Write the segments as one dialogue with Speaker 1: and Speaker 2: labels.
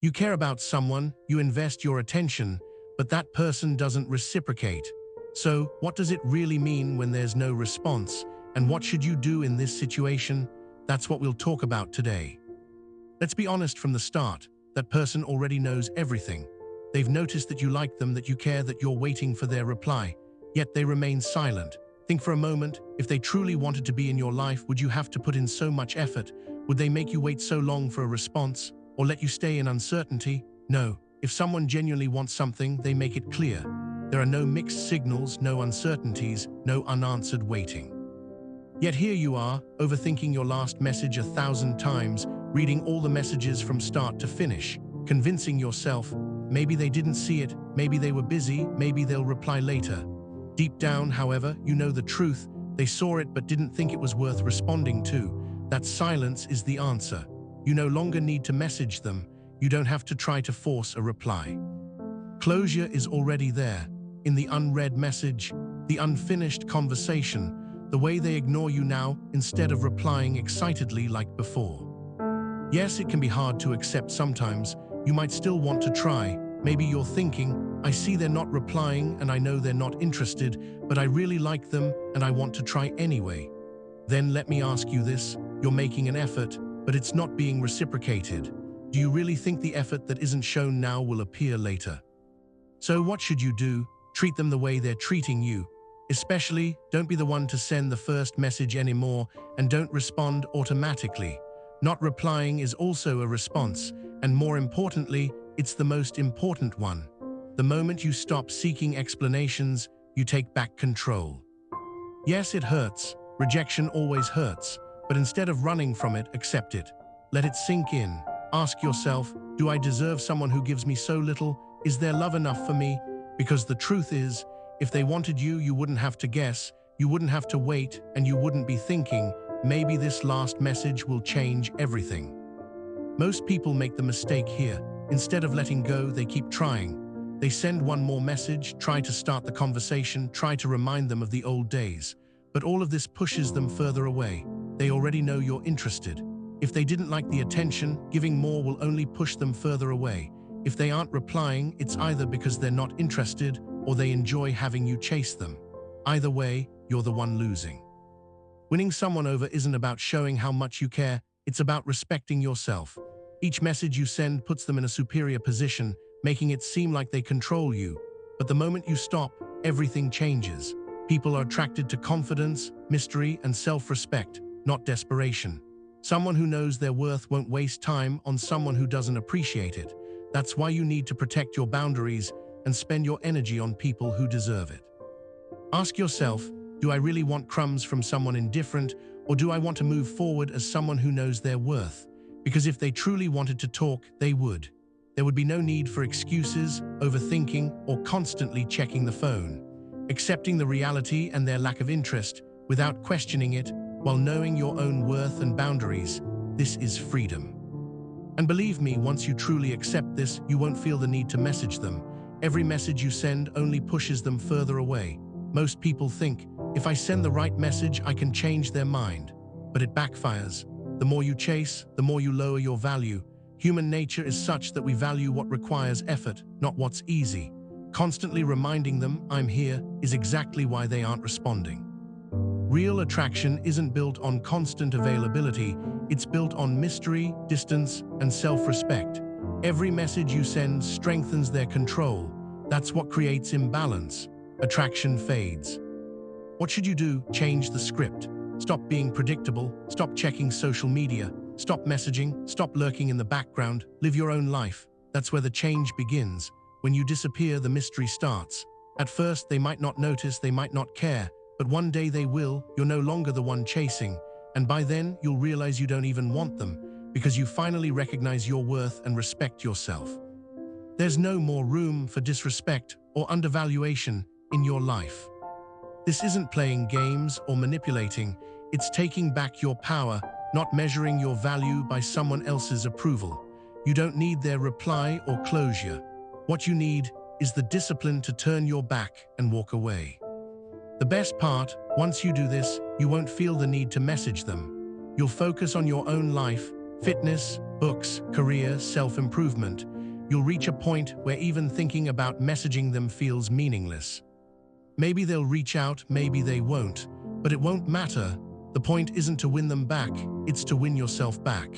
Speaker 1: You care about someone, you invest your attention, but that person doesn't reciprocate. So, what does it really mean when there's no response? And what should you do in this situation? That's what we'll talk about today. Let's be honest from the start. That person already knows everything. They've noticed that you like them, that you care, that you're waiting for their reply. Yet they remain silent. Think for a moment, if they truly wanted to be in your life, would you have to put in so much effort? Would they make you wait so long for a response? Or let you stay in uncertainty? No. If someone genuinely wants something, they make it clear. There are no mixed signals, no uncertainties, no unanswered waiting. Yet here you are, overthinking your last message 1,000 times, reading all the messages from start to finish, convincing yourself, maybe they didn't see it, maybe they were busy, maybe they'll reply later. Deep down, however, you know the truth. They saw it but didn't think it was worth responding to. That silence is the answer. You no longer need to message them. You don't have to try to force a reply. Closure is already there, in the unread message, the unfinished conversation, the way they ignore you now instead of replying excitedly like before. Yes, it can be hard to accept sometimes. You might still want to try. Maybe you're thinking, I see they're not replying and I know they're not interested, but I really like them and I want to try anyway. Then let me ask you this, you're making an effort, but it's not being reciprocated. Do you really think the effort that isn't shown now will appear later? So what should you do? Treat them the way they're treating you. Especially, don't be the one to send the first message anymore and don't respond automatically. Not replying is also a response, and more importantly, it's the most important one. The moment you stop seeking explanations, you take back control. Yes, it hurts. Rejection always hurts, but instead of running from it, accept it. Let it sink in. Ask yourself, do I deserve someone who gives me so little? Is their love enough for me? Because the truth is, if they wanted you, you wouldn't have to guess, you wouldn't have to wait, and you wouldn't be thinking, maybe this last message will change everything. Most people make the mistake here. Instead of letting go, they keep trying. They send one more message, try to start the conversation, try to remind them of the old days. But all of this pushes them further away. They already know you're interested. If they didn't like the attention, giving more will only push them further away. If they aren't replying, it's either because they're not interested or they enjoy having you chase them. Either way, you're the one losing. Winning someone over isn't about showing how much you care, it's about respecting yourself. Each message you send puts them in a superior position, making it seem like they control you. But the moment you stop, everything changes. People are attracted to confidence, mystery, and self-respect, not desperation. Someone who knows their worth won't waste time on someone who doesn't appreciate it. That's why you need to protect your boundaries and spend your energy on people who deserve it. Ask yourself, do I really want crumbs from someone indifferent, or do I want to move forward as someone who knows their worth? Because if they truly wanted to talk, they would. There would be no need for excuses, overthinking, or constantly checking the phone. Accepting the reality and their lack of interest without questioning it, while knowing your own worth and boundaries, this is freedom. And believe me, once you truly accept this, you won't feel the need to message them. Every message you send only pushes them further away. Most people think, if I send the right message, I can change their mind. But it backfires. The more you chase, the more you lower your value. Human nature is such that we value what requires effort, not what's easy. Constantly reminding them, I'm here, is exactly why they aren't responding. Real attraction isn't built on constant availability, it's built on mystery, distance, and self-respect. Every message you send strengthens their control. That's what creates imbalance. Attraction fades. What should you do? Change the script. Stop being predictable, stop checking social media, stop messaging, stop lurking in the background, live your own life. That's where the change begins. When you disappear, the mystery starts. At first, they might not notice, they might not care, but one day they will. You're no longer the one chasing, and by then, you'll realize you don't even want them, because you finally recognize your worth and respect yourself. There's no more room for disrespect or undervaluation in your life. This isn't playing games or manipulating, it's taking back your power, not measuring your value by someone else's approval. You don't need their reply or closure. What you need is the discipline to turn your back and walk away. The best part, once you do this, you won't feel the need to message them. You'll focus on your own life, fitness, books, career, self-improvement, you'll reach a point where even thinking about messaging them feels meaningless. Maybe they'll reach out, maybe they won't, but it won't matter. The point isn't to win them back, it's to win yourself back.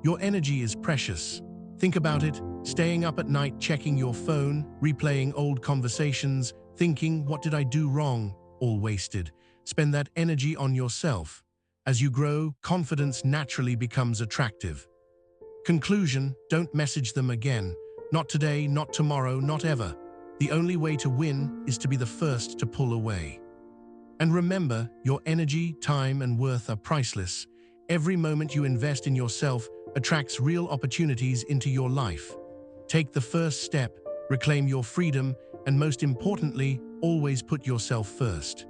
Speaker 1: Your energy is precious. Think about it, staying up at night checking your phone, replaying old conversations, thinking, what did I do wrong? All wasted. Spend that energy on yourself. As you grow, confidence naturally becomes attractive. Conclusion, don't message them again. Not today, not tomorrow, not ever. The only way to win is to be the first to pull away. And remember, your energy, time, and worth are priceless. Every moment you invest in yourself attracts real opportunities into your life. Take the first step, reclaim your freedom, and most importantly, always put yourself first.